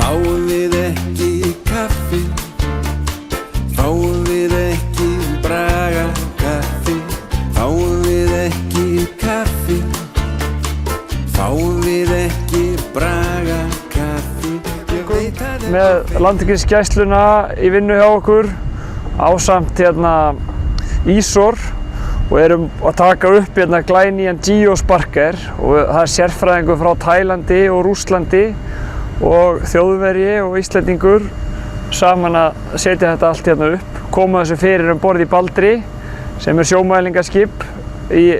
Fáum við ekki kaffi, fáum við ekki Braga-kaffi, fáum við ekki kaffi, fáum við ekki Braga-kaffi. Með Landhelgisgæsluna í vinnu hjá okkur ásamt Ísor og erum að taka upp glænýjan Geosparker og það er sérfræðingur frá Tælandi og Rússlandi og Þjóðverji og Íslendingur saman að setja þetta allt upp, koma þessu fyrir borð í Baldri sem er sjómælingaskip í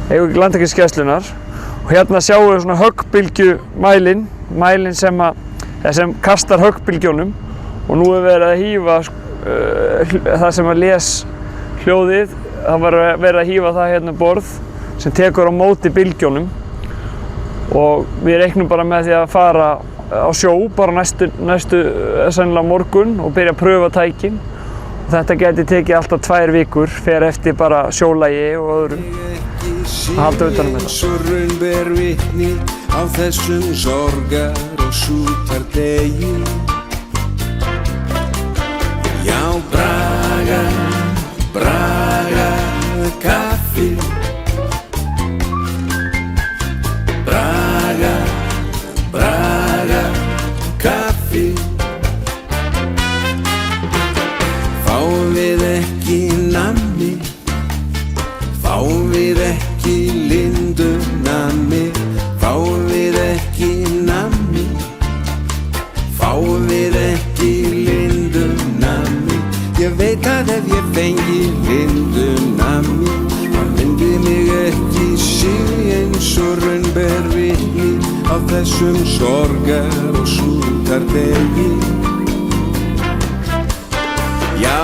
eigu Landhelgisgæslunnar og sjáum við svona höggbylgjumælinn, sem kastar höggbylgjónum og nú er verið að hífa það sem að les hljóðið, það var verið að hífa það borð sem tekur á móti bylgjónum og við reiknum bara með því að fara á sjó bara næstu sennilega morgun og byrja að pröfa tækin og þetta geti tekið alltaf 2 vikur fer eftir bara sjólagi og öðru að halda utan um þetta. Svo raun ber vitni á þessum sorgar og sútardegi. Já, Braga, Braga-kaffi, Braga, Braga-kaffi. Fáum við ekki nammi, fáum við ekki lindunammi, fáum við ekki nammi, fáum við ekki lindunammi. Ég veit að ef ég fengi lindunammi, það myndi mig ekki sig eins og raun ber vitni á þessum sorgar og sútardegi. Já,